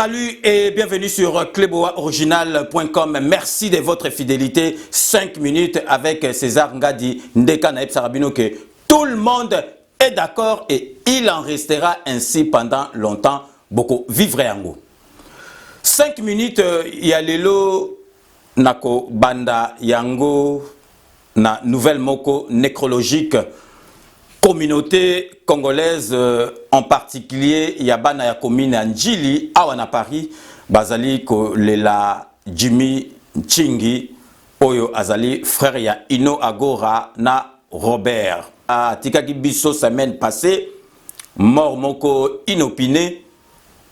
Salut et bienvenue sur cleboaoriginal.com. Merci de votre fidélité. 5 minutes avec César Ngadi Ndeka Naeb Sarabino que tout le monde est d'accord et il en restera ainsi pendant longtemps. Beaucoup vivre yango. 5 minutes, il y a Lelo Nako Banda Yango na nouvelle moko nécrologique. Communauté congolaise, en particulier, il y a Bana ya commune Njili, à Paris, Bazali ko lela Jimmy Chingi, Oyo Azali, frère ya Ino Agora na Robert. À Tikaki Bisso, semaine passée, mort moko inopiné,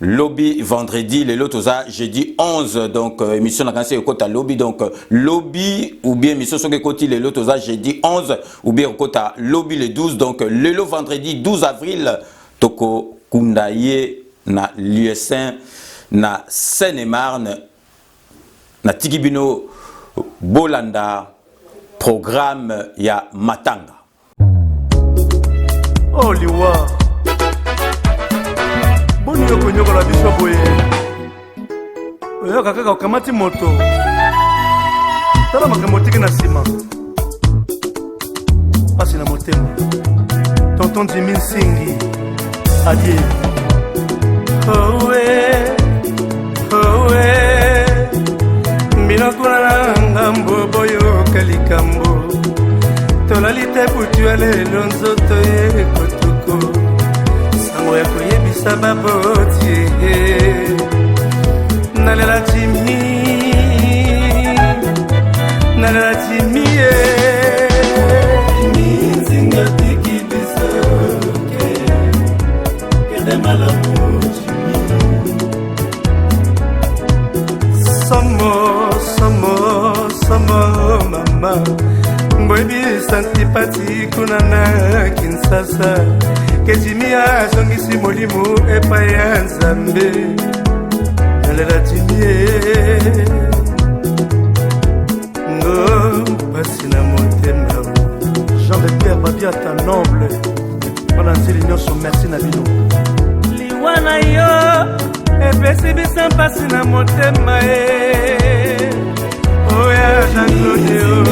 lobby vendredi, les lotosa jeudi 11, donc émission na kanse kota lobby, donc lobby ou bien émission sur côté les lotosa jeudi 11 ou bien kota lobby le 12, donc le vendredi 12 avril toko kundaye na l'USN na Seine-et-Marne na Tikibino Bolanda programme ya Matanga. Oh liwa boni yoko nyoko la biso boye oyo kaka kamati moto tala makambo tiki na sima pasi na motema tonton Jimmy Nsingi adie owe mbinokuna na ngambo boyo kalikambo tolalite putuele lonzoto ye kotoko sango ya koyebisa baboti nalela timi Nzinga tiki bisoke kede malamu Somo mama Mboibi santipati kunana Kinsasa Kejimia zongisi molimu epa ya Nzambe Nalela timie Ngo pasina motema Jean de Pierre Babiata noble Pendant l'union son merci na bino Liwana yo Epesi bisa pasina motema Oya Jean-Claude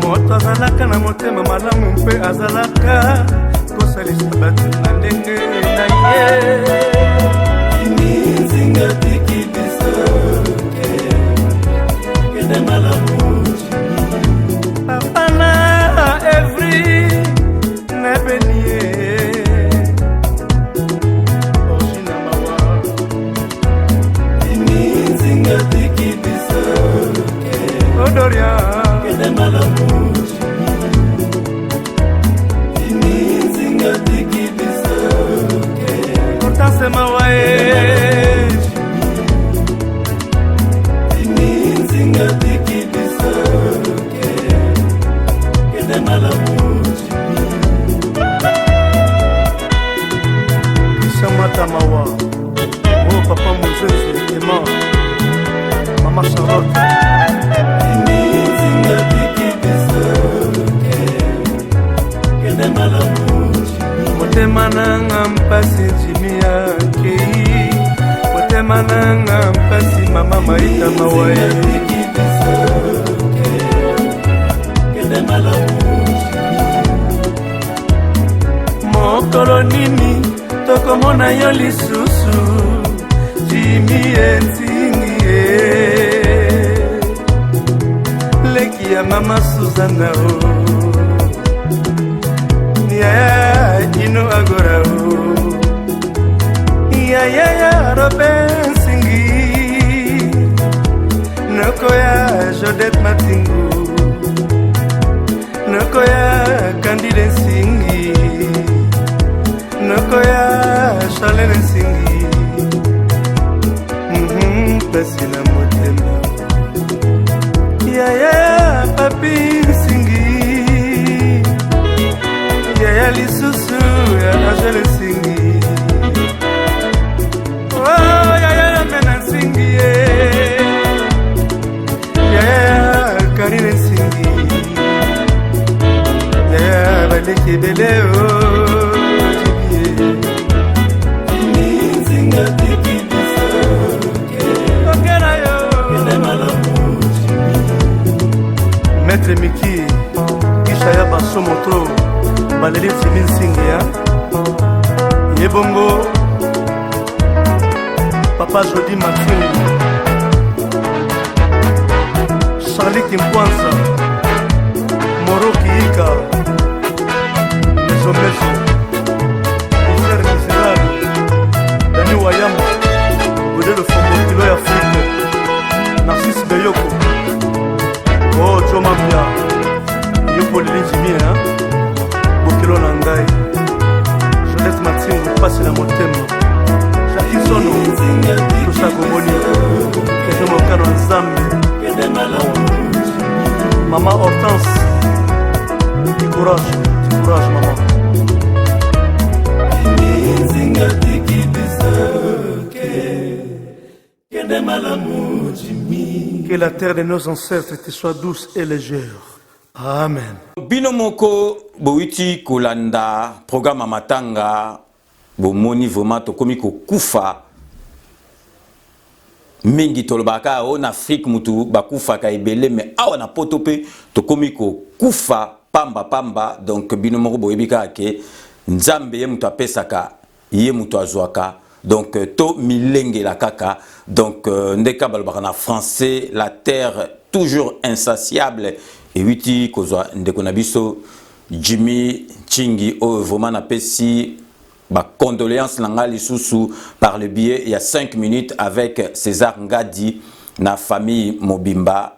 moto azalaka na motema malamu mpe azalaka kosalisa bato na ndenge na ye Nzinga tiki bisoke kede malamu papa na every nebenie Odoria kede malamu Nzinga tiki bisoke Kortase mawae Nzinga tiki bisoke kede malamu Kishamata mawa Oh papa Moses est mort Maman Charlotte Motema nanga mpasi Jimmy Akei Motema nanga mpasi mama Maita Mawae Mokolo nini tokomona yo lisusu Jimmy Nsingi Leki ya mama Suzana Ino Agora ya Robert Nsingi Noko ya Jodette Matingu Noko ya Candide Nsingi Noko ya Charlene Nsingi Pasi na motema ya Papi Nsingi ya lisusu ya Angele Nsingi Oh ya Mena Nsingi ya Karine Nsingi ya bazalaki ebele Maître Miki Kishaya Basso Motro Baleli Timin Singia Yebongo Papa Jody Martin Charlie Kimpwanza Moro Kiika Meso Meso Frère Misérable Dani Wayama Godé le Fombo Kilo Afrique Narcisse Beyoko Oh, Joma Bia, Yopo Lili Jimmy, Bokilo Nangai, Jeunesse Martin, passe la motema, Jackie Sono, Toucha Gomoni, Kedemo Kano Nzambe, Maman Hortense, du courage, maman. Que la terre de nos ancêtres te soit douce et légère. Amen. Binomoko boiti kolanda programme matanga bomoni vraiment tokomi ko kufa mingi tolobaka en Afrique mutu bakufa ka ebele mais awa na potope tokomi ko kufa pamba donc binomoko boyebika ke nzambe ye mutu apesaka ye mutu azwaka. Donc, to milenge la kaka. Donc, ndeka balobaka na français, la terre toujours insatiable. Et witi kozwa ndeko na biso Jimmy Chingi o vraiment na pesi ba condoléances nanga lisusu par le biais il y a 5 minutes avec César Ngadi na famille Mobimba,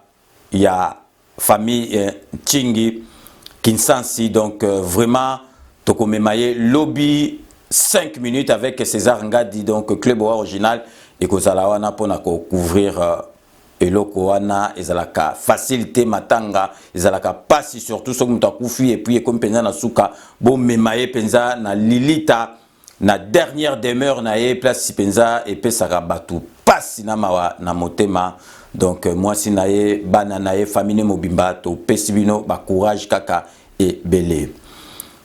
il y a famille Chingi Kinsansi. Donc, vraiment tokomemaye lobby 5 minutes avec César Ngadi, donc club original et kozalawana pona ko couvrir eloko wana ezalaka facilité matanga ezalaka pasi surtout so muta kufi et puis comme penza na suka bo memaye penza na lilita na dernière demeure na ye place penza et pesaka batu pasi na mawa na motema. Donc moi si na ye bana na ye famille Mobimba to pesibino ba courage kaka et belé.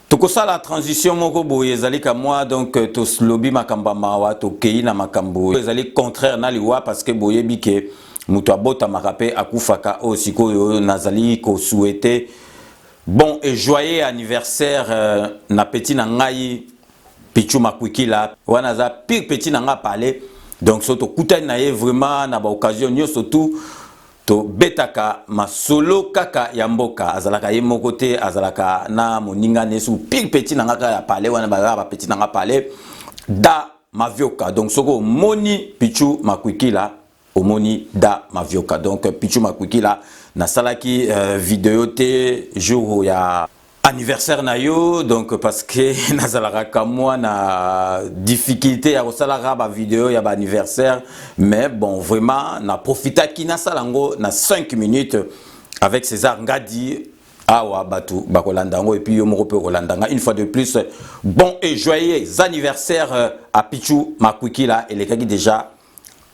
Toko ça la transition moko boye ezali ka moi donc to lobby makamba mawa to kei na makambo ezali contraire na liwa parce que boye bike muto abota makape akufaka osiko yo nazali ko souhaiter bon et joyeux anniversaire na petit na ngai Pichu Makwikila wana za pire petit na nga parler donc so to kutani na ye vraiment na ba occasion nyo surtout to betaka masolo kaka ya mboka azalaka ye mokote azalaka na moninga nesu pire petit na nga ya parler wana ba petit na nga parler da mavioka. Donc soko moni Pichu Makwikila omoni da mavioka. Donc Pichu Makwikila na salaki vidéo te jour ya anniversaire na yo donc parce que nazalaka kamwa na difficulté ya kosalaka ba vidéo ya ba anniversaire mais bon vraiment na profita ki na salango na 5 minutes avec César Ngadi awa batu bakolandango et puis yo moko pe kolandanga une fois de plus bon et joyeux anniversaire à Pichu Makwikila et les kaki déjà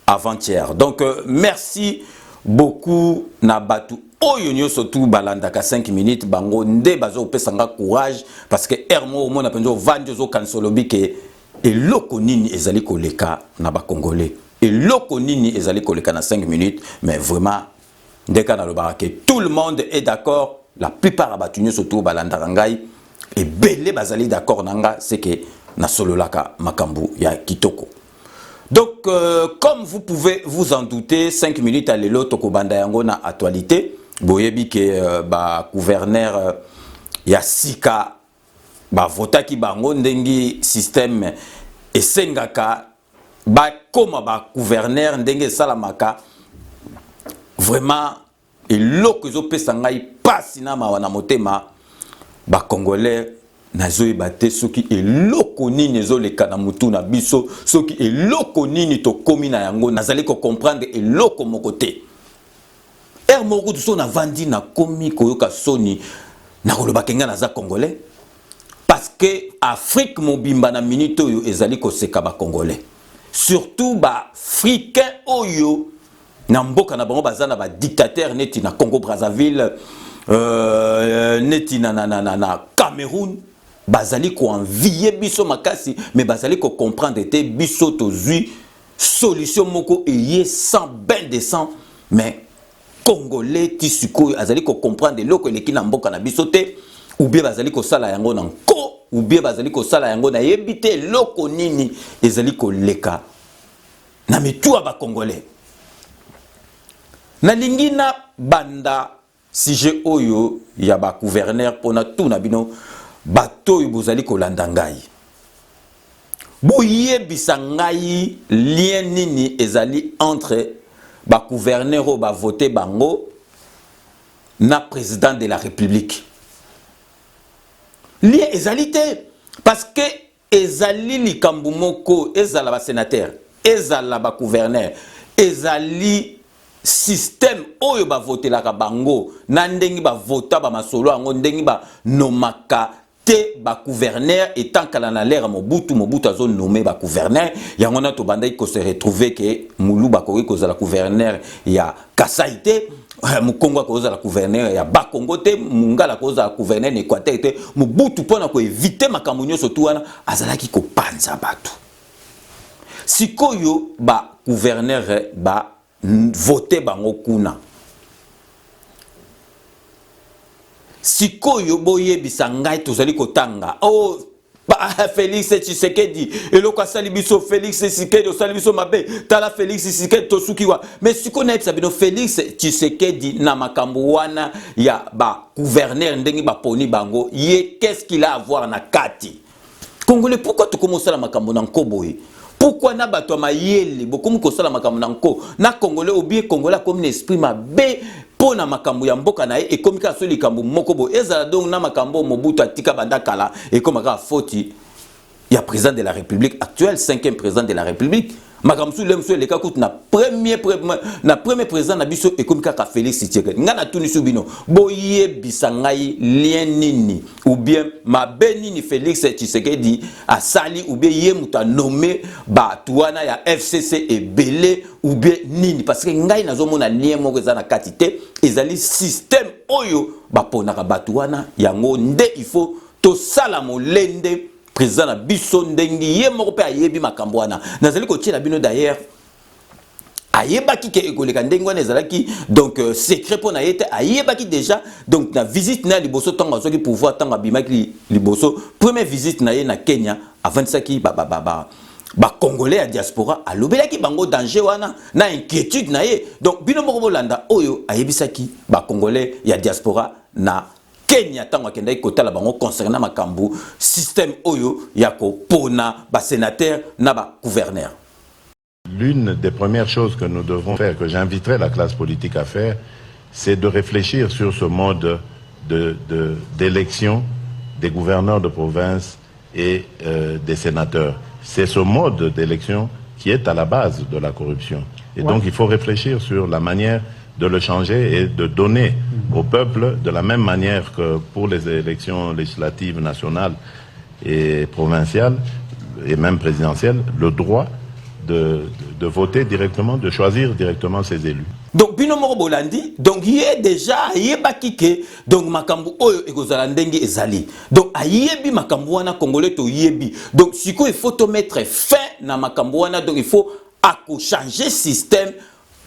avant-hier. Donc merci beaucoup na batu oyo nyoso tu balandaka 5 minutes bango nde bazo pesanga courage parce que ermo mona penzo vandi zo kansolobi ke eloko nini ezali koleka na ba congolais eloko nini ezali koleka na 5 minutes mais vraiment ndeka na lobaka ke tout le monde est d'accord, la plupart abatu nyoso tu balandaka ngai et belé bazali d'accord nanga c'est que na sololaka makambu ya kitoko. Donc, comme vous pouvez vous en douter, 5 minutes à l'élo toko banda yango na actualité. Boyebi ke ba gouverneur ya sika ba vota ki bango ndengi système esengaka ba koma ba gouverneur ndenge salamaka vraiment eloko zo pesa ngai pasi na mawa na motema ba congolais nazo ebate soki eloko nini ezoleka na mutu na biso soki eloko nini to komi na yango nazali ko comprendre eloko moko te moko du son avandi na komi koyoka soni na koloba kenga naza congolais parce que Afrique mobimba na minute oyo ezali ko seka ba congolais surtout ba africain oyo na mboka na bango bazana ba dictateur neti na Congo Brazzaville neti na Cameroun bazali ko envier biso makasi mais bazali ko comprendre te biso tozui solution moko eye sans ben de sang mais congolais tisiko azali ko comprendre loko leki na mboka na biso te ou bien bazali ko sala yango na nko ou bien bazali ko sala yango na yebite loko nini ezali ko leka na mitua ba congolais na lingina banda sujet oyo ya ba gouverneur pona tout na bino bato oyo bozali kolanda ngai boyebisa ngai lien nini ezali entre ba gouverneur o ba voter bango na président de la république lien ezali te parce que ezali likambo moko ezala ba sénateur ezala ba gouverneur ezali système oyo ba voter la bango na ndengi ba vota ba masolo ango ndengi ba nomaka te ba gouverneur étant kala na l'air Mobutu azo nommé ba gouverneur yango na to bandai ko se retrouver que Moulou Bakoki ko za la gouverneur ya Kasai te Mukongo ko za la gouverneur ya Bakongo te Mungala ko za la gouverneur na Équateur te Mobutu pona ko éviter makambo nyonso tu wana azalaki ko panza batu sikoyo ba gouverneur ba voter bango kuna sikoyo boyebisa ngai tozali kotanga oh Félix Tshisekedi eloko asali biso Félix Tshisekedi osali biso mabe tala Félix Tshisekedi tosukiwa mais siko na ebisa Félix Tshisekedi na makambo wana ya ba gouverneur ndengi ba poni bango ye qu'est-ce qu'il a à voir na kati Congolais pourquoi tu commences la makambo na nkoboye pourquoi na bato mayele bokomu kosala makambo na nko na Congolais ou bien Congolais comme esprit mabe pona makambo ya mboka na e komika so likambo moko bo ezala donc na makambo Mobutu atika banda kala e komaka foti ya président de la République actuel 5e président de la République makambo su lemso le kakut na premier président na biso e komika ka Félix Tshisekedi ngana tuni subino boye bisangai lien nini ou bien mabe nini Félix Tshisekedi asali ou bien ye muta nommé ba tuana ya FCC et belé ou bien nini parce que ngai nazomona lien moko za na katite ezali système oyo ba ponaka batuana yango nde il faut to sala molende président na biso ndengi ye moko pe ayebi makambo wana nazali ko tiela bino d'ailleurs ayebaki ke ekoleka ndengi wana ezalaki donc secret pona yete ayebaki déjà donc na visite na liboso tanga soki pouvoir tanga bimaki liboso première visite na ye na Kenya avant saki ba congolais à diaspora alobelaki bango danger wana na inquiétude na ye donc bino moko bolanda oyo ayebisaki ba congolais ya diaspora na Kenya tango akendaki kotala bango concernant makambo système oyo yako pona ba sénateur na ba gouverneur. L'une des premières choses que nous devons faire, que j'inviterai la classe politique à faire, c'est de réfléchir sur ce mode d'élection des gouverneurs de province et des sénateurs. C'est ce mode d'élection qui est à la base de la corruption. Et donc il faut réfléchir sur la manière de le changer et de donner au peuple, de la même manière que pour les élections législatives nationales et provinciales, et même présidentielles, le droit de voter directement, de choisir directement ses élus. Donc bino moko bolandi donc yé déjà yebaki ke donc makambo oyo ekozala ndengi ezali donc ayebi makambo wana congolais to yebi donc siko il faut to mettre fin na makambo wana donc il faut changer système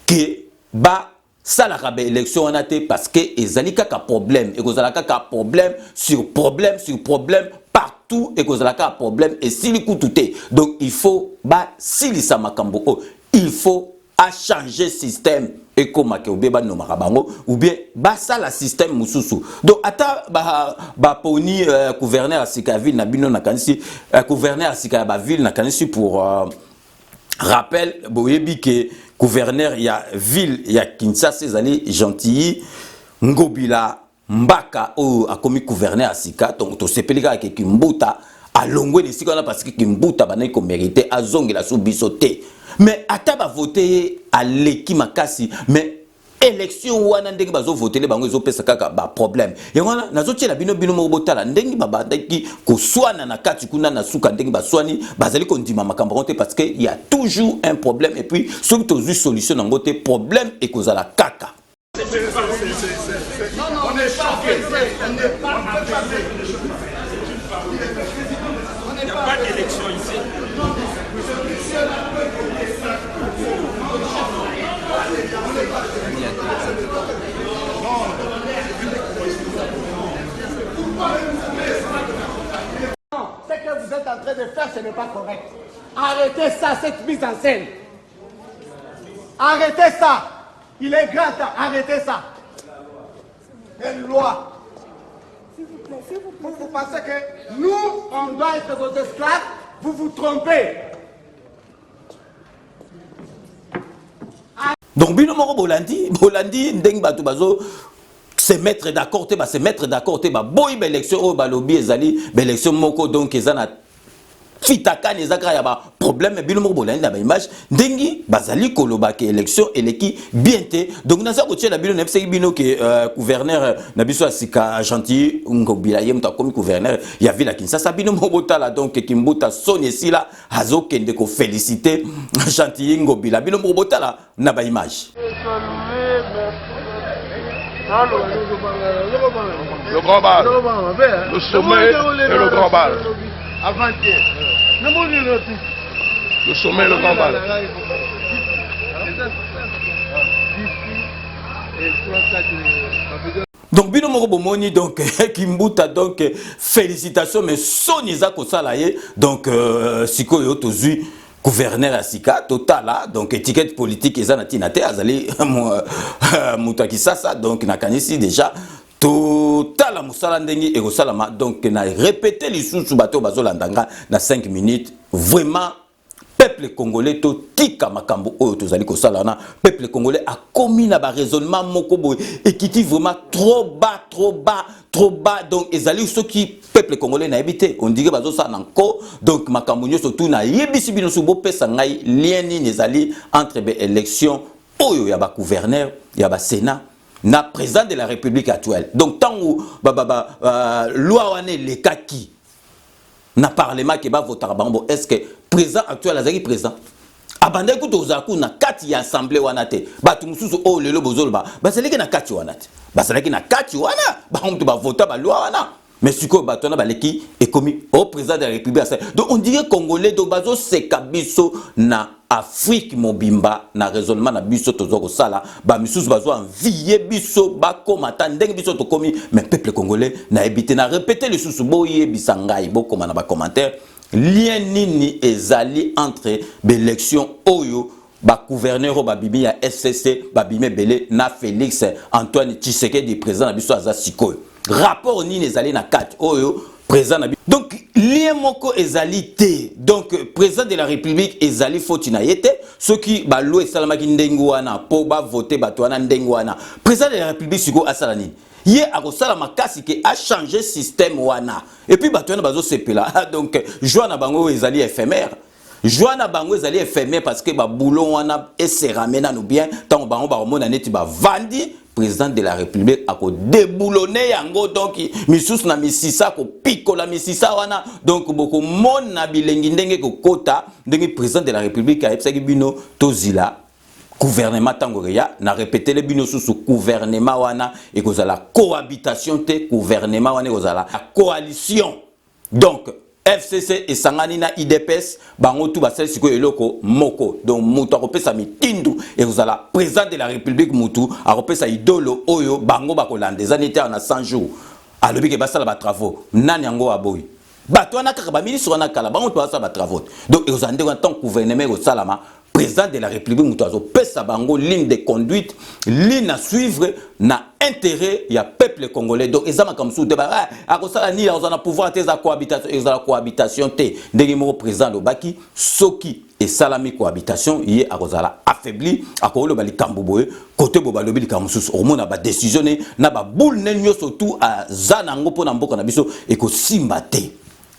que ba salaka ba élection wana te parce que ezali kaka problème ekozala kaka problème sur problème sur problème partout ekozala kaka problème et sili kututé donc il faut ba silisa makambo o il faut à changer système et comme que obeba no marabango ou bien basa la système mususu donc ata ba poni gouverneur asika ville na bino na kanisi gouverneur asika ba ville na kanisi pour rappel boyebi que gouverneur ya ville ya Kinshasa ezali Gentil Ngobila Mbaka o akomi gouverneur asika donc to sepelika ke Kimbuta alongwe de sika na parce que Kimbuta banai ko mériter azongela sou bisoté mais ataba voter à l'équipe makasi mais élection wana ndenge bazo voter les bango ezo pesa kaka ba problème et wana nazo tiela bino mo botala ndenge babandaki ko swana na kati kuna na suka ndenge baswani bazali ko ndima makambo te parce que il y a toujours un problème et puis surtout aux solution ngote problème et kozala kaka On est choqué. On n'est pas apaisé. Il n'y a pas d'élection ici. Ce que vous êtes en train de faire, ce n'est pas correct. Arrêtez ça, cette mise en scène. Arrêtez ça. Il est grand temps, arrêtez ça. Une loi. Vous pensez que nous, on doit être vos esclaves, vous vous trompez. Donc bino moko bolandi ndeng bato bazo se mettre d'accord te ba se mettre d'accord te ba boy ba élection o ba lobby ezali ba élection moko donc ezana fitaka nezaka ya ba problème bino moko bolandi na ba image ndengi bazali koloba ke élection eleki bien te donc na za ko tshela bino nepse bino ke gouverneur na biso asika gentil ngobila ye mta komi gouverneur ya ville Kinshasa bino moko tala donc kimbuta soni sila hazo kende ko féliciter gentil ngobila bino moko tala na ba image. Le grand bal, le sommet et le grand bal. Avant-hier. Le sommet et le grand bal. Donc bino moko bomoni donc kimbuta donc félicitations mais soni za ko sala ye donc sikoyo tozui gouverneur asika totala donc étiquette politique ezana tinate azali mutaki sasa donc nakanisi déjà totala musala ndengi eko salama donc na répéter lisusu bato bazolandanga na 5 minutes vraiment peuple congolais to tika makambo oyo tozali ko salana peuple congolais a commis na ba raisonnement moko boy et qui vraiment trop bas donc ezali ceux qui peuple congolais na habité on dirait bazo ça nanko donc makambo nyoso tout na yebisi bino so bo pesa ngai lien ni ezali entre be élection oyo ya ba gouverneur ya ba sénat na président de la république actuelle donc tango loi wane le kaki na parlement qui va voter bango est-ce que président actuel azaki président abanda ku tozaku na kati ya assemblée wana te batu mususu o lelo bozoloba baseleki na kati wana te baseleki na kati wana ba mtu ba voter ba loi wana mais siko bato wana baleki et commis au président de la république donc on dirait congolais donc bazo seka biso na Afrique mobimba na raisonnement na biso tozoko sala ba misusu bazo envier biso ba komata ndenge biso to komi mais peuple congolais na ebité na répéter le susu boye bisangai bo koma na ba commentaire lien nini ezali entre l'élection oyo ba gouverneur ba bibi ya SCC ba bimé belé na Félix Antoine Tshisekedi président na biso aza sikoyo rapport nini ezali na kati oyo président na biso donc lien moko ezali te donc président de la république ezali foti na yete ceux qui ba loi salamaki ndengo wana po ba voter bato wana ndengo wana président de la république siko asala nini ye akosala makasi ke a changer système wana et puis bato wana bazo sepela donc joie na bango ezali éphémère joie na bango ezali éphémère parce que ba boulon wana esserame na no bien tant bango ba mona neti ba vandi président de la république a ko déboulonner yango donc misusu na misisa ko pikola misisa wana donc boko mona bilengi ndenge ko kota ndenge président de la république a epsaki bino tozila gouvernement tangoria na répéter le bino sous gouvernement wana et ko la cohabitation te gouvernement wana ko la coalition donc FCC et Sangani na IDPS bango tout basel siko eloko moko donc mutu akopesa mitindu et vous la président de la république mutu akopesa idolo oyo bango bakolanda zanité en 100 jours alobi ke basala ba travaux nani yango aboyi bato wana kaka ba ministre wana kala bango to basala ba travaux donc et vous andé en tant gouvernement au salama président de la république mutu pesa bango ligne de conduite ligne à suivre na intérêt ya peuple congolais donc ezama comme sous débat akosala ni on a pouvoir te za cohabitation te ndenge mo président lobaki soki et salami cohabitation yé akozala affaibli akolo bali kamboboye côté bo balobi likamususu au mona ba décision na ba boule nenyo surtout à zanango pona mboka na biso et ko simba te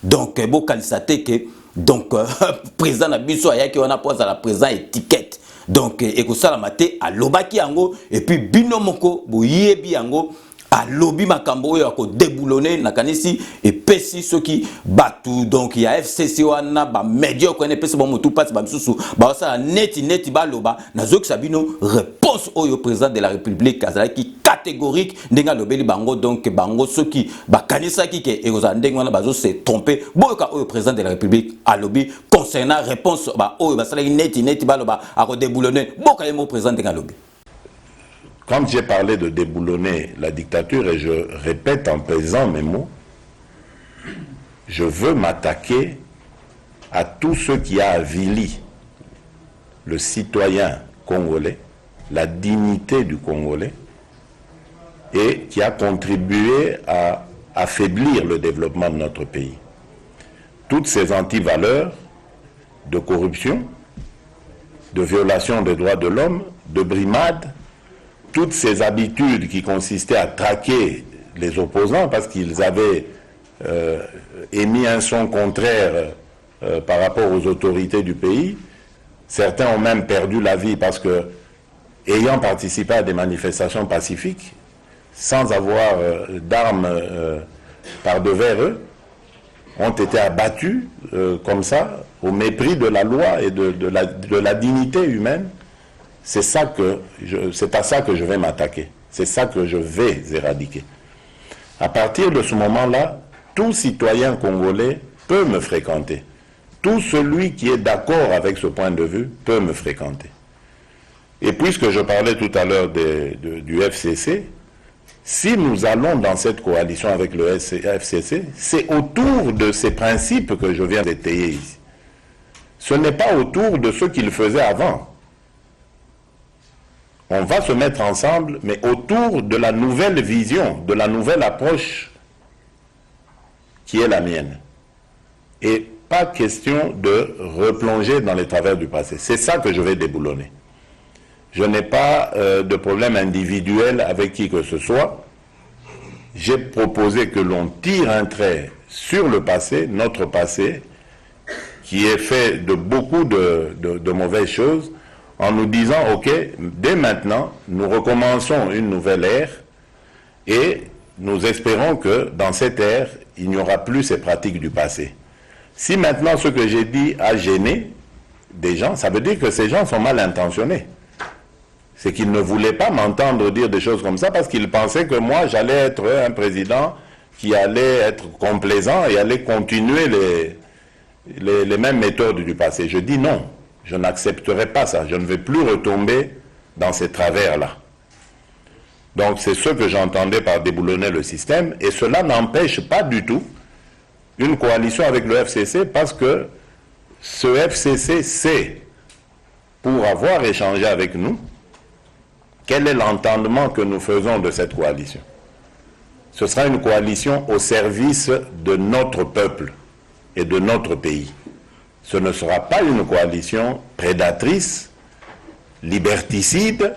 donc bo kalisate ke donc président na biso ayaki wana poza la président étiquette donc ekosala maté à lobaki yango et puis binomoko boyebi yango a lobby makambo oyo ko déboulonner na kanisi et pesi ceux qui batu donc il y a FCC wana ba médiocre ne pesi ba mutu passe ba msusu ba ça neti ba loba na zoki sabino réponse oyo président de la République azalaki catégorique ndenga lobeli bango donc bango ceux qui ba kanisa ki ke eroza ndenga wana bazo se tromper boka oyo président de la République a lobby concernant réponse ba oyo ba sala neti ba loba a ko déboulonner boka yemo président ndenga lobby. Quand j'ai parlé de déboulonner la dictature, et je répète en pesant mes mots, je veux m'attaquer à tout ce qui a avili le citoyen congolais, la dignité du Congolais, et qui a contribué à affaiblir le développement de notre pays. Toutes ces antivaleurs de corruption, de violation des droits de l'homme, de brimade, toutes ces habitudes qui consistaient à traquer les opposants parce qu'ils avaient émis un son contraire par rapport aux autorités du pays. Certains ont même perdu la vie parce que, ayant participé à des manifestations pacifiques, sans avoir d'armes par devers eux, ont été abattus comme ça, au mépris de la loi et de la dignité humaine. C'est à ça que je vais m'attaquer. C'est ça que je vais éradiquer. À partir de ce moment-là, tout citoyen congolais peut me fréquenter. Tout celui qui est d'accord avec ce point de vue peut me fréquenter. Et puisque je parlais tout à l'heure du FCC, si nous allons dans cette coalition avec le FCC, c'est autour de ces principes que je viens d'étayer ici. Ce n'est pas autour de ce qu'ils faisaient avant. On va se mettre ensemble, mais autour de la nouvelle vision, de la nouvelle approche qui est la mienne. Et pas question de replonger dans les travers du passé. C'est ça que je vais déboulonner. Je n'ai pas de problème individuel avec qui que ce soit. J'ai proposé que l'on tire un trait sur le passé, notre passé, qui est fait de beaucoup de mauvaises choses, en nous disant, ok, dès maintenant, nous recommençons une nouvelle ère et nous espérons que dans cette ère, il n'y aura plus ces pratiques du passé. Si maintenant ce que j'ai dit a gêné des gens, ça veut dire que ces gens sont mal intentionnés. C'est qu'ils ne voulaient pas m'entendre dire des choses comme ça parce qu'ils pensaient que moi, j'allais être un président qui allait être complaisant et allait continuer les mêmes méthodes du passé. Je dis non. Je n'accepterai pas ça. Je ne vais plus retomber dans ces travers-là. Donc c'est ce que j'entendais par déboulonner le système. Et cela n'empêche pas du tout une coalition avec le FCC parce que ce FCC sait, pour avoir échangé avec nous, quel est l'entendement que nous faisons de cette coalition. Ce sera une coalition au service de notre peuple et de notre pays. Ce ne sera pas une coalition prédatrice, liberticide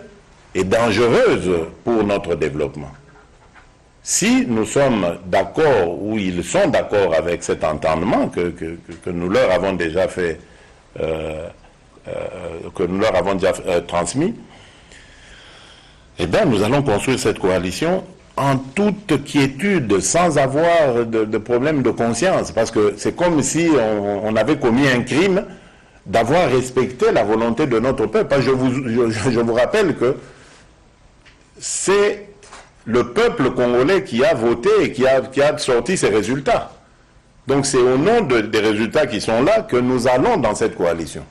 et dangereuse pour notre développement. Si nous sommes d'accord, ou ils sont d'accord avec cet entendement que nous leur avons déjà fait, que nous leur avons déjà transmis, eh bien nous allons construire cette coalition en toute quiétude, sans avoir de problème de conscience, parce que c'est comme si on avait commis un crime d'avoir respecté la volonté de notre peuple. Je vous rappelle que c'est le peuple congolais qui a voté et qui a sorti ces résultats. Donc c'est au nom des résultats qui sont là que nous allons dans cette coalition.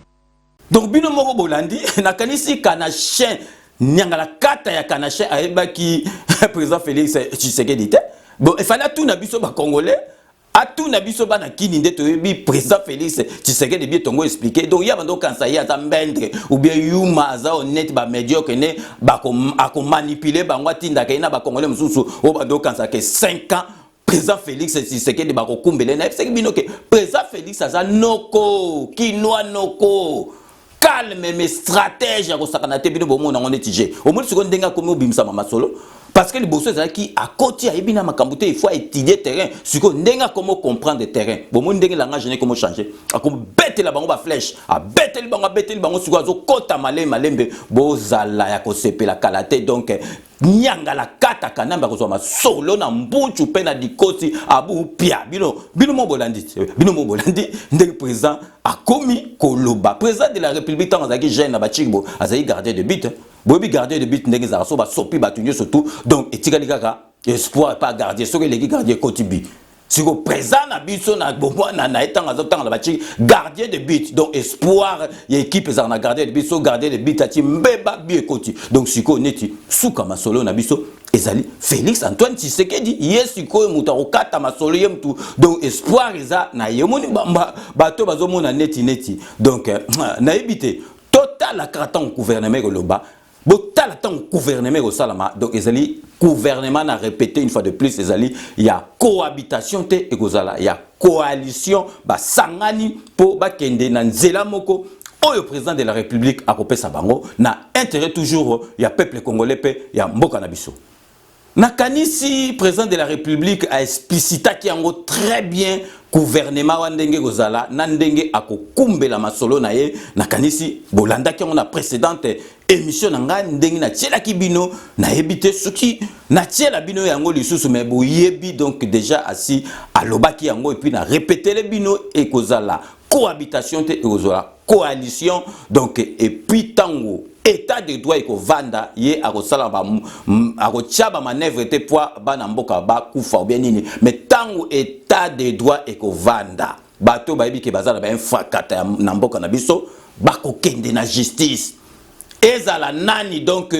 Donc Bino Moro Bolandi, nakanisi kanachien Nyangala kata ya kanache aeba ki président Félix Tshisekedi te. Bon, il fallait tout nabiso ba congolais, a tout nabiso ba na kini nde to bi président Félix Tshisekedi bi tongo expliquer. Donc ya bando kansa ya za mbendre ou bien yuma za honnête ba médiocre ne ba ko manipuler ba ngwa tinda ke na ba congolais mususu o bando kansa ke 5 ans président Félix Tshisekedi ba ko kumbele na FCC bino ke président Félix aza noko kinwa noko calme mais stratège ko sakana te bino bomo na ngone tije au moins seconde ndenga komo bimsa mama solo parce que les bosso ezaki à côté ya ebina makambute il faut étudier terrain siko ndenga comment comprendre terrain bomo ndenga langage ne comment changer akom betela bango ba flèche a beteli bango siko azo kota malembe bozala ya ko sepela kalate donc nyanga la kata kanamba ko ma solo na mbunchu pe na dikosi abu pia bino mo bolandi ndenge président a commis koloba président de la République tant azaki jeune na bachigbo azaki gardien de but bobi gardien de but ndenge za so ba sopi batunyo surtout donc etikali kaka espoir pas gardien so que les gardien kotibi si ko président na biso na bombo na etanga zotanga la bachi gardien de but donc espoir ya équipe za na gardien de but so gardien de but ati mbeba bi ekoti donc siko neti suka masolo na biso ezali Félix Antoine Tshisekedi yesiko muta okata masolo ye mtu donc espoir eza na yemoni bato bazomona neti donc na ebité total la carte en gouvernement loba Botal tant gouvernement au Salama, donc ezali gouvernement a répété une fois de plus ezali il y a cohabitation te ekozala il y a coalition ba sangani po ba kende na nzela moko oyo président de la République a kopesa bango na intérêt toujours il y a peuple congolais pe il y a mboka na biso. Nakanisi président de la République a explicité yango très bien gouvernement wandenge kozala nandenge akokumbela masolo na ye nakanisi bolanda ki on a précédente émission nanga ndenge na tiela kibino na ebité soki na tiela bino yango lisusu mais boyebi donc déjà assis alobaki yango et puis na répéter les bino et kozala cohabitation te kozala coalition donc et puis tango état de droit et vanda ye akosala ba akochaba manœuvre te poa bana mboka ba kufa ou bien nini mais tango état de droit et vanda bato ba ebike bazala ba infrakata na mboka na biso ba kokende na justice ezala nani donc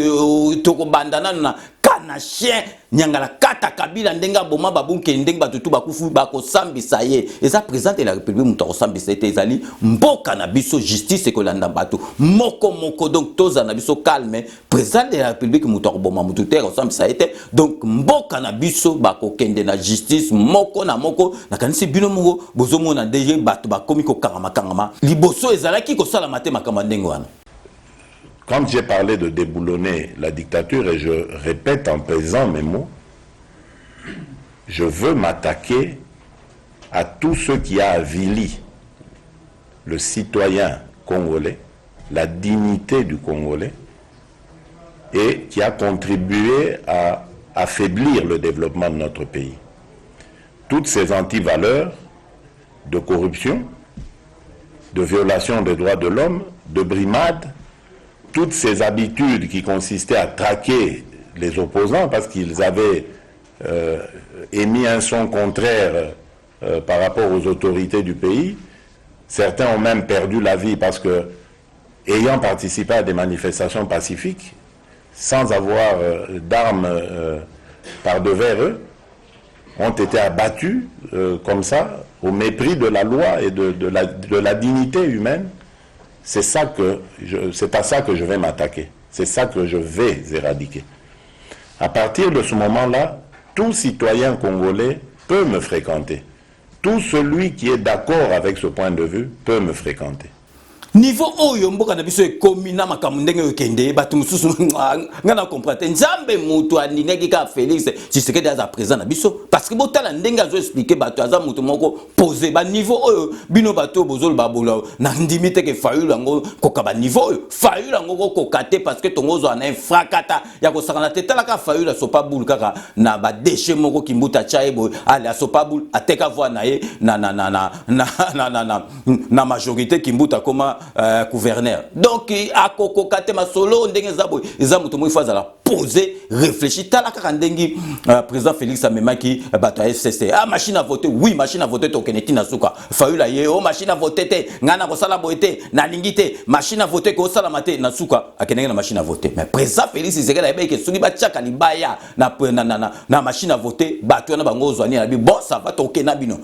toko bandana na kana chien nyangala kata kabila ndenga boma babunke ndenga batutu bakufu bakosambisa ye eza président de la République muto kosambisa te ezali mboka na biso justice ekolanda bato moko donc toza na biso calme président de la République muto koboma mutu te kosambisa te donc mboka na biso bakokende na justice moko na kanisi bino moko bozomona deje bato bakomi ko kangama liboso ezalaki kosala mate makamba ndengo wana. Quand j'ai parlé de déboulonner la dictature, et je répète en pesant mes mots, je veux m'attaquer à tout ce qui a avili le citoyen congolais, la dignité du Congolais, et qui a contribué à affaiblir le développement de notre pays. Toutes ces antivaleurs de corruption, de violation des droits de l'homme, de brimade, toutes ces habitudes qui consistaient à traquer les opposants parce qu'ils avaient émis un son contraire par rapport aux autorités du pays. Certains ont même perdu la vie parce que, ayant participé à des manifestations pacifiques, sans avoir d'armes par devers eux, ont été abattus comme ça, au mépris de la loi et de la dignité humaine. C'est à ça que je vais m'attaquer. C'est ça que je vais éradiquer. À partir de ce moment-là, tout citoyen congolais peut me fréquenter. Tout celui qui est d'accord avec ce point de vue peut me fréquenter. Niveau oyo mboka na biso ekomina makambo ndenge okende batu mususu ngana comprendre nzambe mutu anineki ka Félix Tshisekedi aza présent na biso parce que botala ndenge azo expliquer batu aza mutu moko poser ba niveau oyo bino batu bozol babola na ndimite ke fayulu ngo koka ba niveau oyo fayulu ngo kokate parce que tongozo ana infrakata ya ko sakana tetala ka fayulu so pas boule kaka na ba déchet moko kimbuta chaebo ala so pas boule ateka voix na ye na majorité kimbuta koma gouverneur donc a koko kate masolo ndenge zabo ezamuto mo ifaza la poser réfléchir tala kaka ndengi président Félix amemaki bato FCC machine à voter oui machine à voter to keneti na suka fayula ye machine à voter te ngana ko sala boete na lingite machine à voter ko sala mate na suka akenenge na machine à voter mais président Félix Tshisekedi ayebeke soki ba tchaka libaya na machine à voter bato na bango zwani na bi bon ça va toke na bino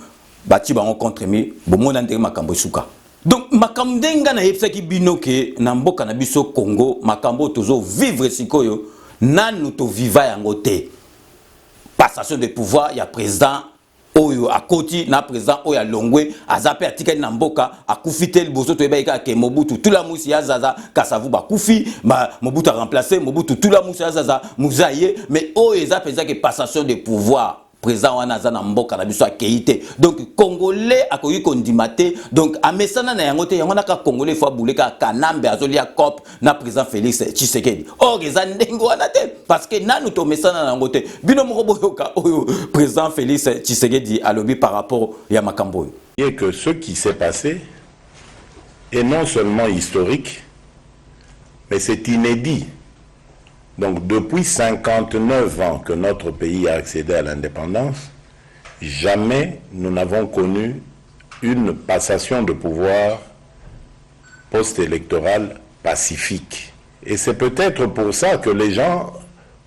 bati bango contre mi bomona ndenge makambo suka. Donc makambo ndenga na yebisaki bino ke na mboka na biso Congo makambo tozo vivre sikoyo nanu to viva yango te passation de pouvoir ya président oyo akoti na président oyo alongwe azape atikali na mboka akufite liboso to yebaka ke Mobutu tula musi ya zaza kasavu bakufi Mobutu a remplacé Mobutu tula musi ya zaza muzaye mais oyo ezape ke passation de pouvoir président wana za na mboka na biso akeite donc congolais akoyi kondimate donc amesana na yango te yango naka congolais faut bouleka kanambe azolia cop na président Félix Tshisekedi or eza ndengo wana te parce que nanu to mesana na yango te bino moko boyoka oyo président Félix Tshisekedi alobi par rapport ya makambo et que ce qui s'est passé est non seulement historique mais c'est inédit. Donc depuis 59 ans que notre pays a accédé à l'indépendance, jamais nous n'avons connu une passation de pouvoir post-électorale pacifique. Et c'est peut-être pour ça que les gens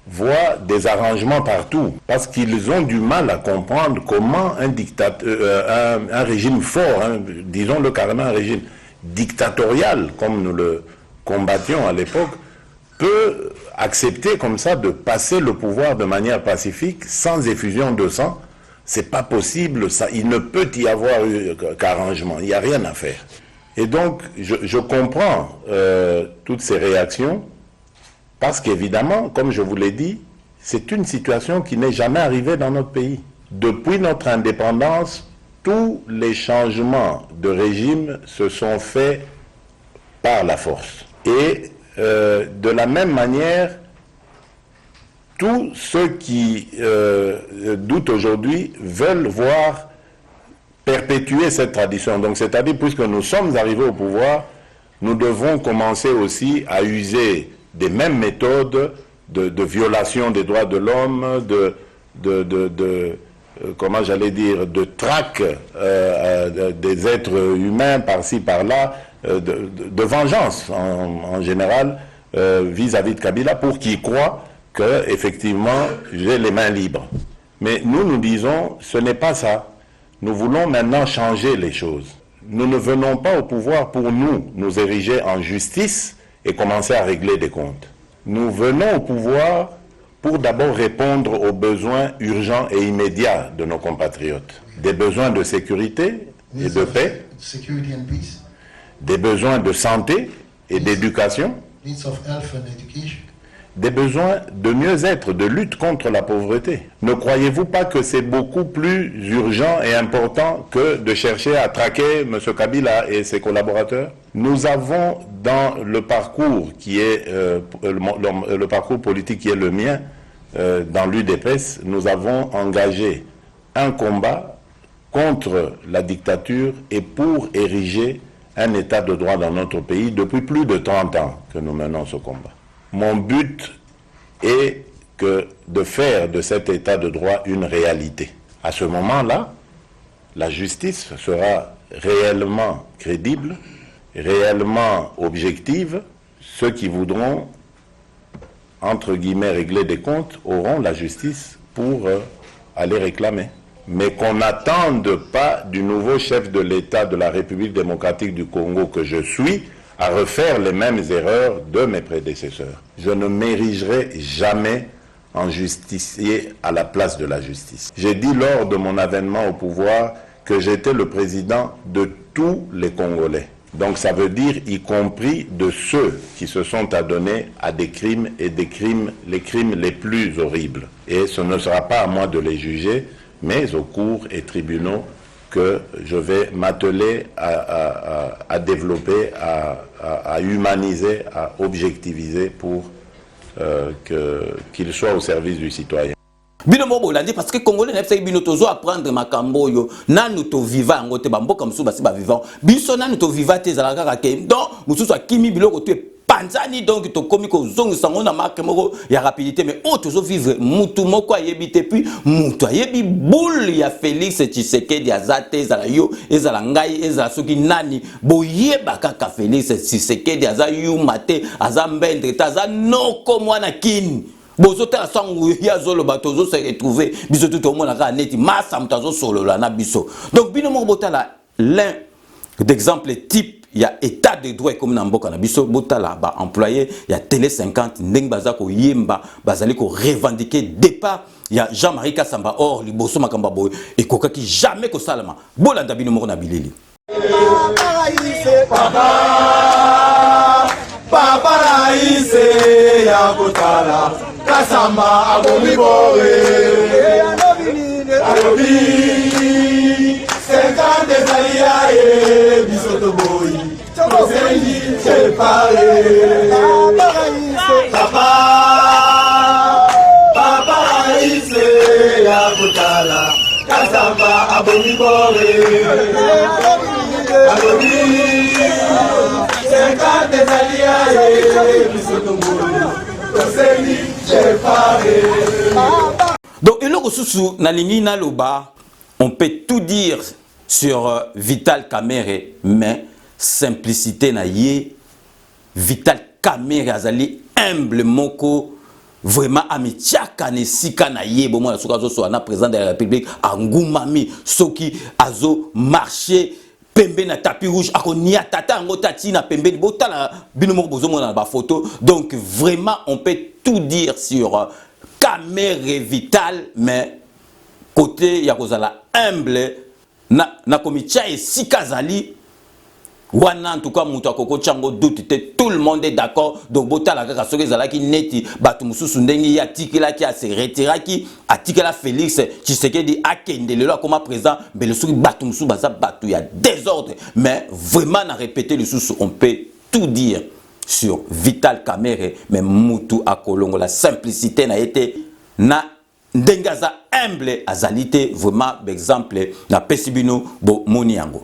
voient des arrangements partout, parce qu'ils ont du mal à comprendre comment un régime fort, disons-le carrément un régime dictatorial, comme nous le combattions à l'époque, peut accepter comme ça de passer le pouvoir de manière pacifique, sans effusion de sang. C'est pas possible, ça, il ne peut y avoir eu qu'arrangement, il n'y a rien à faire. Et donc, je comprends toutes ces réactions, parce qu'évidemment, comme je vous l'ai dit, c'est une situation qui n'est jamais arrivée dans notre pays. Depuis notre indépendance, tous les changements de régime se sont faits par la force. Et de la même manière, tous ceux qui doutent aujourd'hui veulent voir perpétuer cette tradition. Donc, c'est-à-dire, puisque nous sommes arrivés au pouvoir, nous devons commencer aussi à user des mêmes méthodes de violation des droits de l'homme, comment j'allais dire, de traque des êtres humains par-ci, par-là, de vengeance en général vis-à-vis de Kabila pour qu'il croit qu'effectivement j'ai les mains libres. Mais nous disons ce n'est pas ça. Nous voulons maintenant changer les choses. Nous ne venons pas au pouvoir pour nous ériger en justice et commencer à régler des comptes. Nous venons au pouvoir pour d'abord répondre aux besoins urgents et immédiats de nos compatriotes. Des besoins de sécurité et de paix, des besoins de santé et d'éducation, des besoins de mieux-être, de lutte contre la pauvreté. Ne croyez-vous pas que c'est beaucoup plus urgent et important que de chercher à traquer M. Kabila et ses collaborateurs? Nous avons dans le parcours qui est le parcours politique qui est le mien, dans l'UDPS, nous avons engagé un combat contre la dictature et pour ériger un état de droit dans notre pays depuis plus de 30 ans que nous menons ce combat. Mon but est de faire de cet état de droit une réalité. À ce moment-là, la justice sera réellement crédible, réellement objective. Ceux qui voudront, entre guillemets, régler des comptes auront la justice pour aller réclamer. Mais qu'on n'attende pas du nouveau chef de l'État de la République démocratique du Congo que je suis à refaire les mêmes erreurs de mes prédécesseurs. Je ne m'érigerai jamais en justicier à la place de la justice. J'ai dit lors de mon avènement au pouvoir que j'étais le président de tous les Congolais. Donc ça veut dire y compris de ceux qui se sont adonnés à des crimes et les crimes les plus horribles. Et ce ne sera pas à moi de les juger, mais aux cours et tribunaux que je vais m'atteler à développer, à humaniser, à objectiviser pour qu'il soit au service du citoyen. Bino mo bolandi parce que congolais na bino tozo apprendre makambo yo nanu to vivant ngote bamboka musu basi ba vivant biso nanu to vivant te za kaka ke donc musu akimi biloko to panzani donc to komi ko zongu sango na marque moko ya rapidité mais o tozo vivre mutu moko ayebi te puis mutu ayebi boule ya Félix Tshisekedi azate za yo ezala ngai ezala soki nani boyeba kaka Félix Tshisekedi aza yumate azambendre taza noko mwana kini bozota sangu ya zolo batozo se retrouver biso tout au monde na neti massa mutazo solo la na biso donc bino mo botala l'un d'exemple type il y a état de droit comme na mboka na biso botala ba employé il y a télé 50 ndeng bazako yemba bazali ko revendiquer départ il y a Jean-Marie Kassamba or liboso makamba boy et kokaki jamais ko salama bolanda bino mo na bilili Papa Raïse ya kotala Kasamba agomibore Alobi, 50 des alliés, bisoto boy. Tozengi, c'est pareil. Papa, papa Raïse, Abotala, Kasamba, Abomi Bore. Alobi, 50 des alliés, bisoto boy. Tozengi, c'est pareil. Donc, eloko susu na lingi na loba, on peut tout dire sur Vital Kamerhe, mais simplicité na ye, Vital Kamerhe azali humble moko, vraiment amitiaka ne sika na ye, bon moi soka zo na président de la République, angumami, soki azo marché, pembe na tapis rouge, ako nia tata ango tati na pembe, botala bino moko bozo mona na ba photo, donc vraiment on peut tout dire sur Kamerhe Vital, mais côté yakozala humble na komitia et sikazali wana en tout cas muto akoko chango doute tout le monde est d'accord donc botala kaka soki zalaki neti batu mususu ndengi ya tikela ki a se retira ki atikela Félix Tshisekedi akende lelo comme président mais le soki batu mususu baza batu ya désordre mais vraiment na répéter le sous on peut tout dire sur Vital Kamerhe mais mutu akolongo la simplicité na été na ndengaza humble azalité vraiment exemple na pesibino bo moni yango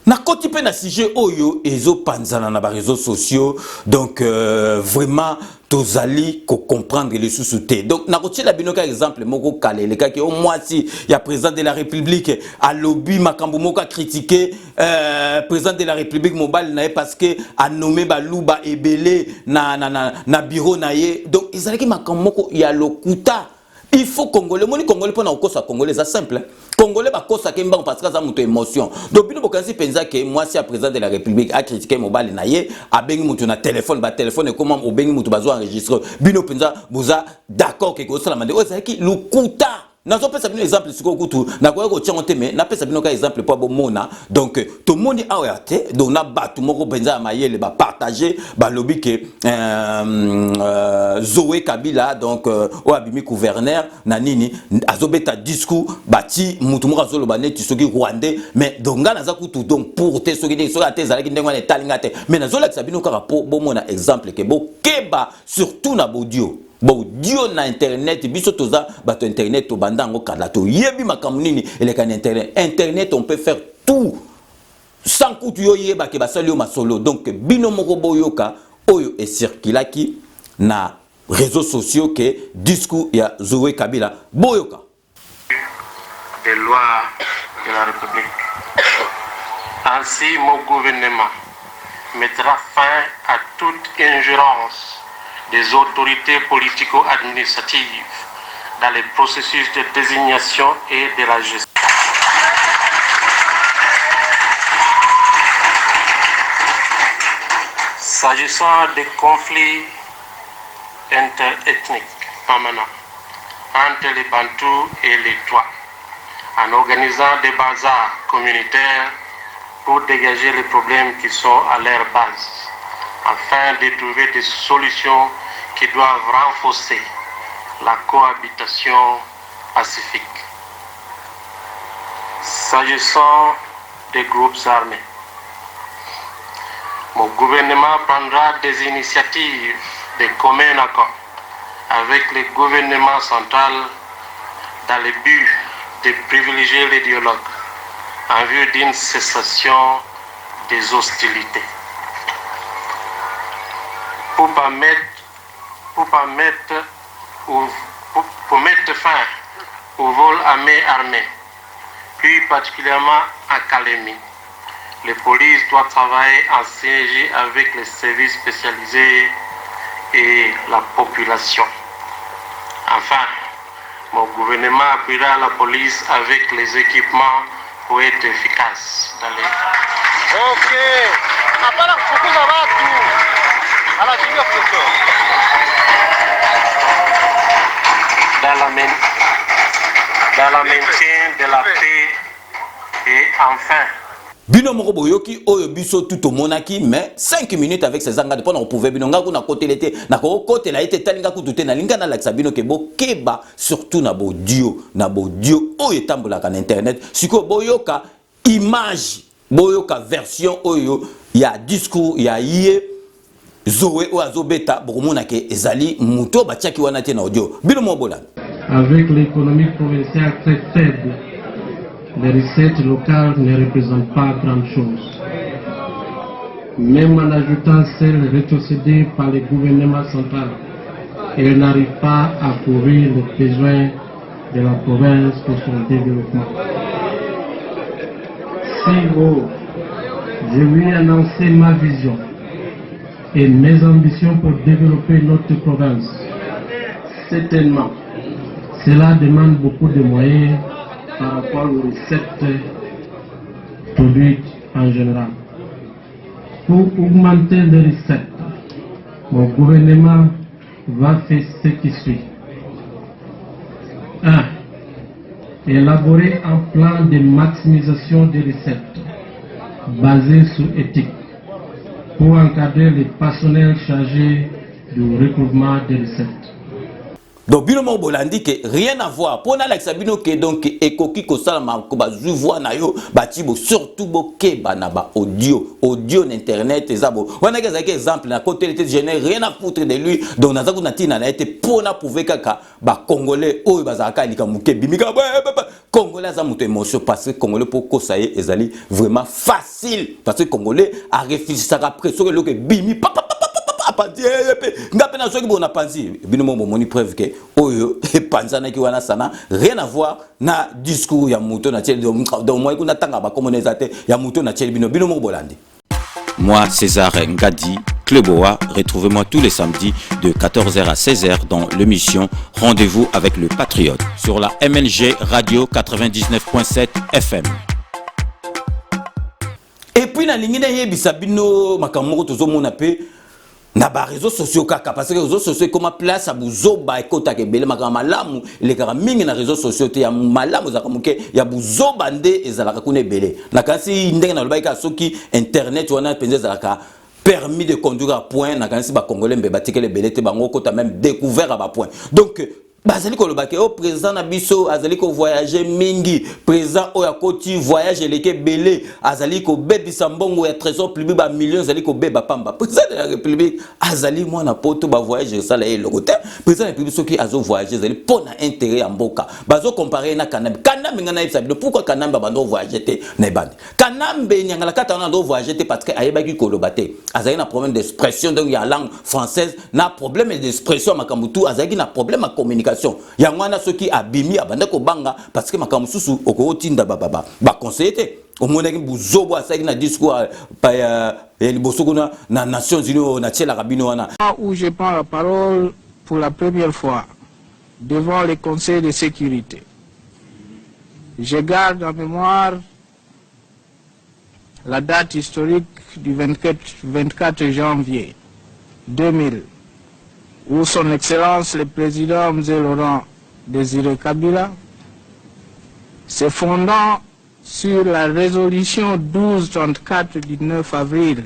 na koti pe na sujet oyo ezo panzana na ba réseaux sociaux donc vraiment tozali ko comprendre les sous-soutés donc na koti la binoka exemple moko kalele kaki au moisi ya président de la République a lobby makambo moko critiquer président de la République mobile na parce que a nommé baluba ebele na bureau na ye donc ezalaki makambo moko ya lokuta. Il faut Congolais, moni Congolais pour na kosa Congolais ça simple. Congolais ba kosa ke mbango parce que ça muto émotion. Donc bino bokansi penza ke moi si à président de la République a critiqué mobile na ye, a bengi muto na téléphone et comment au bengi muto bazo enregistrer. Bino penza boza d'accord ke ko sala mande o ça ki lukuta. Nazo pesa bino exemple siko kutu na ko ko tchango teme na pesa bino ka exemple po bomona donc tout le monde a arrêté donc na batu moko benza mayele ba partager ba lobby ke Zoé Kabila donc o abimi gouverneur na nini azobeta discours bati mutu moko azoloba neti soki rwandais mais donc nga naza kutu donc pour te soki soki ateza ki ndengwa etalinga te mais nazo la bino ka po bomona exemple ke bo keba surtout na bodio bon Dieu na internet biso toza bato internet to bandango kala to yebi makamnini eleka na internet on peut faire tout sans kutu yo yeba ke basali yo masolo donc bino moko boyoka oyo e circulaki na réseaux sociaux que discours ya Zoé Kabila boyoka des lois de la République. Ainsi mon gouvernement mettra fin à toute ingérence des autorités politico-administratives dans les processus de désignation et de la gestion. S'agissant des conflits interethniques permanents entre les Bantous et les Touaregs, en organisant des bazars communautaires pour dégager les problèmes qui sont à leur base, afin de trouver des solutions qui doivent renforcer la cohabitation pacifique. S'agissant des groupes armés, mon gouvernement prendra des initiatives de commun accord avec le gouvernement central dans le but de privilégier le dialogue en vue d'une cessation des hostilités. Pour mettre fin au vol à main armée, plus particulièrement à Kalemi, la police doit travailler en synergie avec les services spécialisés et la population. Enfin, mon gouvernement appuiera la police avec les équipements pour être efficace dans les... Ok. Hapana kufukuza watu. Anashinda kufukuza. Dans la maintien de la paix et enfin Bino moko boyoki oyo biso tout au monaki mais 5 minutes avec ces angades pendant on pouvait bino nga kuna côté l'été na ko côté la été talinga ku tuté na linga na laksa bino ke bo keba surtout na bo dio oyo tambola kan internet siko boyoka image boyoka version oyo ya discours ya yé Zoé ou Azobeta bokomona ke ezali muto batiaki wana te na audio bino mo bola avec l'économie provinciale très faible. Les recettes locales ne représentent pas grand-chose. Même en ajoutant celles rétrocédées par le gouvernement central, elles n'arrivent pas à couvrir les besoins de la province pour son développement. Si haut, je lui ai annoncé ma vision et mes ambitions pour développer notre province. Certainement, cela demande beaucoup de moyens par rapport aux recettes produites en général. Pour augmenter les recettes, mon gouvernement va faire ce qui suit. 1. Élaborer un plan de maximisation des recettes basé sur éthique pour encadrer les personnels chargés du recouvrement des recettes. Donc bino mo bolandi que rien à voir pour na laksa bino que donc ekoki ko salama ko bazu voix na yo batibo surtout bo keba na ba audio na internet ezabo wana ke zaki exemple na côté l'été géné rien à foutre de lui donc na zaku na tina na été pona prouver kaka ba congolais oyo bazaka lika muke bimika congolais za muto émotion parce que congolais pour ko ça ezali vraiment facile parce que congolais a réfléchir après sur le que bimi papa ngape na soki bona panzi bino mo moni preuve que oyo panzana ki wana sana rien à voir na discours ya muto na tcheli donc moi kuna tanga ba communauté ya muto na tcheli bino mo bolandi. Moi César Ngadi Kleboa, retrouvez-moi tous les samedis de 14h à 16h dans l'émission Rendez-vous avec le Patriote sur la MNG Radio 99.7 FM. Et puis na lingina yebisa bino makamoko tozomona pe na ba réseaux sociaux kaka parce que les réseaux sociaux comme place à buzoba ekota ke bele makama malamu les kara mingi na réseaux sociaux te ya malamu za kamuke ya buzoba nde ezalaka kuna bele na kasi ndenge na lobaika soki internet wana penze ezalaka permis de conduire à point na kasi ba congolais mbe batikele bele te bango kota même découvert à ba point donc bazali ko lobake o président na biso azali ko voyager mingi président o ya koti voyage leke belé azali ko bebisa mbongo ya trésor public ba millions azali ko beba pamba président de la république azali moi na poto ba voyage ça là le côté président de la république soki azo voyager azali pona intérêt ya mboka bazo comparer na kanambe ngana yebisa pourquoi kanambe bando voyager te na bande kanambe nyangala kata na do voyager te parce que ayebaki ko lobate azali na problème d'expression donc ya langue française na problème d'expression makambutu azali na problème à communication yangwana soki abimi abanda ko banga parce que makamususu okotinda ba conseiller au monaki buzobo asaki na discours pa ya libosokuna na Nations Unies na tchela rabino wana où je prends la parole pour la première fois devant le Conseil de sécurité. Je garde en mémoire la date historique du 24 janvier 2000 où son Excellence le Président M. Laurent Désiré Kabila, se fondant sur la résolution 1234 du 9 avril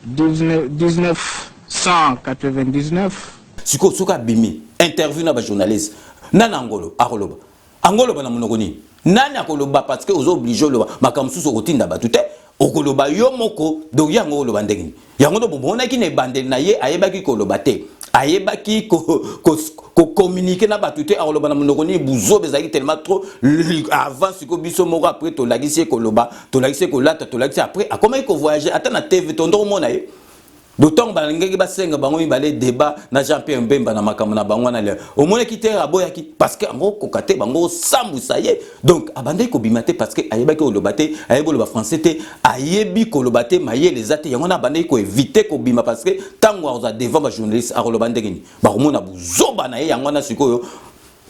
1999. Siko soka bimi interview na ba journaliste nana ngolo akoloba angolo bana monokoni nani akoloba parce que aux obligés loba makamsusu kotinda batute okoloba yo moko do yango loba ndengini yango do bomona ki ne bandeli na ye ayebaki koloba te ayebaki ko communiquer na batute akoloba na monokoni buzobe zaki tellement trop avant siko biso moko après to lagisi koloba to lagisi kolata to lagisi après akomaki ko voyager ata na TV tondo mona ye d'autant balengeki basenga bango mibale débat na Jean-Pierre Mbemba na makambo na bango na le au moins quitter aboyaki parce que ngo kokate bango sambu ça y est donc abandai ko bimate parce que ayebaki ko lobate ayebo lo ba français te ayebi ko lobate maye les até yango na bandai ko éviter ko bima parce que tango oza devant ba journaliste a lo bandekini ba komona buzoba na ye yango na sikoyo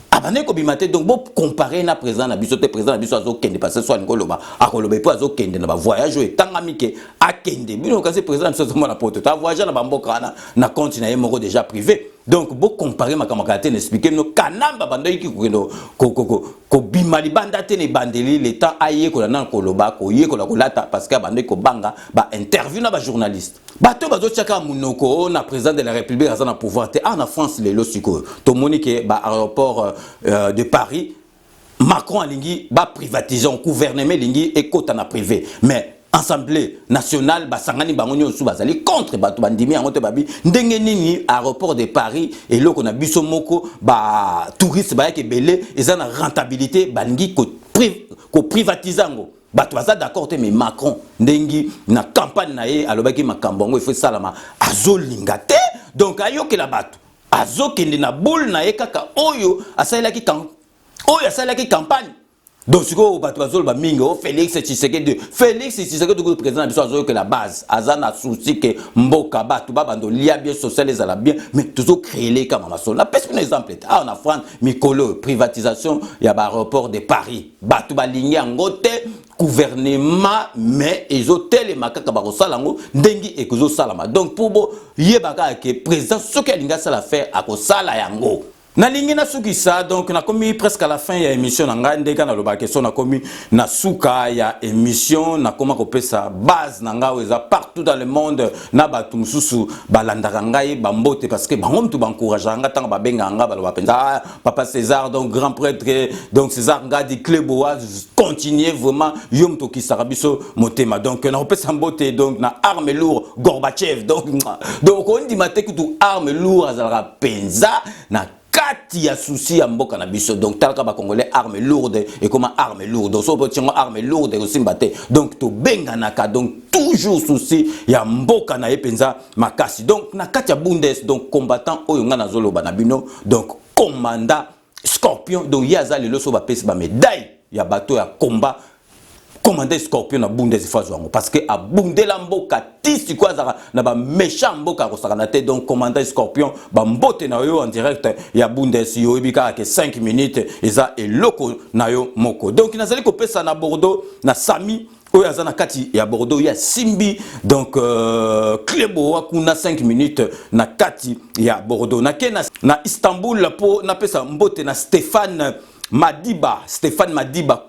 abandai ko bimate donc bo comparer na président na biso te président na biso azo kende parce que soit ngoloba akoloba po azo kende na ba voyage et tangamike akende bino kasi président biso mo na poto ta voyage na bamboka na compte na ye moko déjà privé Donc, si vous comparez ma camarade, expliquer nos kanamba bandai qui ko bimali banda tene bandeli le temps aye ko na koloba ko ye ko la kolata parce que bandai ko banga ba interview na ba journaliste. Bato bazo chaka munoko na président de la République azana pouvoir te en France le losiko. To monique ba aéroport de Paris Macron alingi ba privatiser en gouvernement lingi et kota na privé. Mais Assemblée nationale basangani bangonyo sou bazali contre bato bandimi angote babi ndenge nini aéroport de Paris et loko na biso moko ba touriste ba ke belé ezana rentabilité balingi ko privatizango bato baza d'accord te mais Macron ndengi na campagne na ye alobaki makambongo il faut salama azolinga te donc ayoke la bato azokende na boule na ye kaka oyo asalaki campagne. Donc, si vous avez Félix Tshisekedi, le président de que la base, Azana souci que Mboka, Batouba, l'IA bien social, les bien, mais toujours créer les Kamamaso. La peste, un exemple, en France, Mikolo, privatisation, il y a l'aéroport de Paris, Batouba, ligne en gote, gouvernement, mais ils ont tel et makaka barosalango, dengi et kuzo salama. Donc, pour vous, yebaka que président, ce qu'il y a à faire, à kosala yango. Na lingi na suki ça donc na komi presque à la fin ya émission na nga ndeka na loba question na komi na suka ya émission na koma ko pesa base na nga weza partout dans le monde na batu mususu balandaka ngai bambote parce que bangom tu bancourage nga tanga babenga nga baloba penza papa César donc grand prêtre donc César Ngadi Kleboa continuer vraiment yom to ki sarabiso motema donc na pesa mbote donc na arme lourd Gorbatchev donc on dit maté que tout arme lourd azala penza na kati ya souci ya mboka na biso donc talaka ba congolais armes lourdes et comment armes lourdes donc so potingo armes lourdes aussi mbate donc to benga naka donc toujours souci ya mboka na epenza makasi donc na kati ya bundes donc combattant oyo nga na zolo bana bino donc commandant Scorpion donc yaza le loso ba pesi ba médaille ya bateau ya combat commandant Scorpion na bundes fazoango parce que a bundela mboka tisi kwa za na ba méchant mboka ko sakanate donc commandant Scorpion ba mbote na yo en direct ya bundes yo ebika ke 5 minutes eza eloko na yo moko donc nazali ko pesa na Bordeaux na Sami oyo azana kati ya Bordeaux ya Simbi donc Klebo kuna 5 minutes na kati ya Bordeaux na kena na Istanbul po na pesa mbote na Stéphane Madiba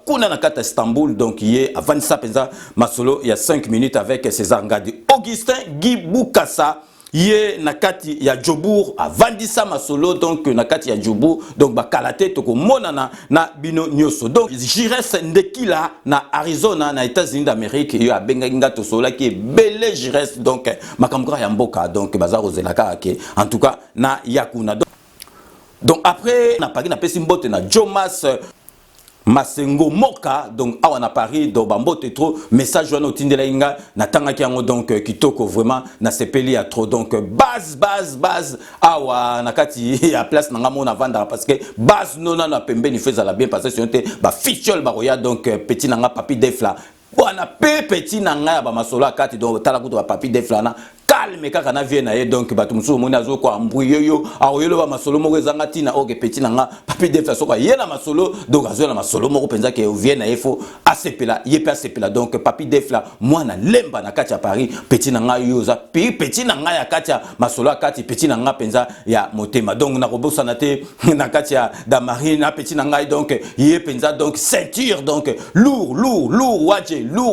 kuna na kata Istanbul donc hier avant ça penza masolo il y a 5 minutes avec César Ngadi Augustin Guy Boukassa hier na kati ya Djobour avant ça masolo donc na kati ya Djobour donc ba kalate to ko monana na bino nyoso donc Jires Ndekila na Arizona na États-Unis d'Amérique yo abenga ngato sola qui est belé Jires donc makamkora ya mboka donc bazaro zelaka ke en tout cas na yakuna donc après na Paris na pesi mbote na Jomas Masengo Moka donc awa na Paris donc bambote trop message wana otindela inga na tanga kiango donc kitoko vraiment na sepeli ya trop donc base awa na kati ya place na ngamo na vanda parce que base nona na pembe ni feza la bien parce que c'était ba fichol ba roya donc petit nanga papi defla bona petit nanga ba masola kati donc tala kuto ba papi defla na calme kaka na vie na ye donc bato mususu moni azo ko ambrouiller yo aoyelo ba masolo moko ezanga tina oke petit nanga papi de façon ye na masolo donc azo na masolo moko penza ke vie na efo asepela ye pe asepela donc papi defla mwana lemba na kati ya Paris petit nanga yo za petit nanga ya kati ya masolo kati petit nanga penza ya motema donc na robosa na te na kati ya Damari na petit nanga donc ye penza donc ceinture donc lourd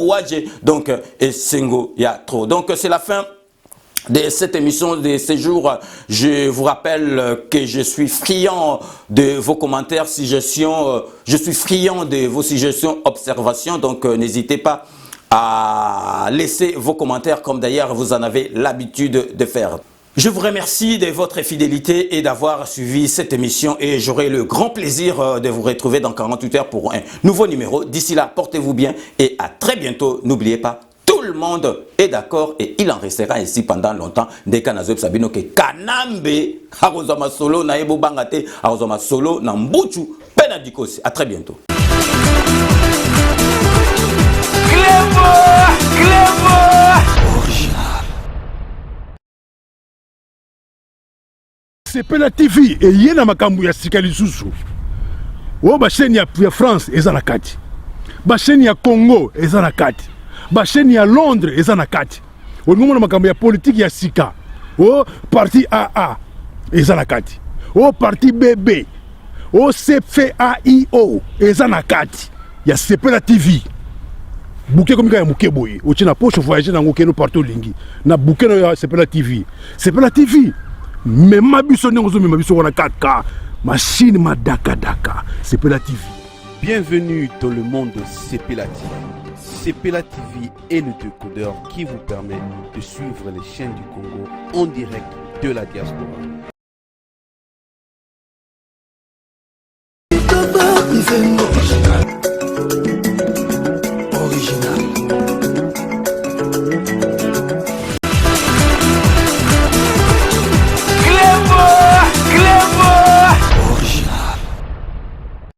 waje donc et singo ya trop donc c'est la fin de cette émission de ce jour. Je vous rappelle que je suis friand de vos commentaires, suggestions, je suis friand de vos suggestions, observations, donc n'hésitez pas à laisser vos commentaires comme d'ailleurs vous en avez l'habitude de faire. Je vous remercie de votre fidélité et d'avoir suivi cette émission et j'aurai le grand plaisir de vous retrouver dans 48 heures pour un nouveau numéro. D'ici là, portez-vous bien et à très bientôt. N'oubliez pas, tout le monde est d'accord et il en restera ainsi pendant longtemps. Dès qu'on a sabino que Kanambe, Arozama Solo, Naebo Bangate, Arozama Solo, Nambuchu, Penadikosi. À très bientôt. C'est Pena TV et yena makambu ya sikali susu. O ba chaîne ya France ezana kati. Ba chaîne ya Congo ezana kati. Ba chaîne ya Londres ezana kati. O ngomona makambu ya politique ya sika. O parti AA. eza na kati. O parti BB, o CFAIO eza na kati. Ya Sepela TV. Bouquet comme ya muke boye. O tina poche voyager na ngokeno partout lingi. Na bouquet na Sepela TV. Sepela TV. Même ma biso n'engozo même biso wana 4K. Machine ma daka daka. Sepela TV. Bienvenue dans le monde de Sepela TV. Sepela TV est le décodeur qui vous permet de suivre les chaînes du Congo en direct de la diaspora.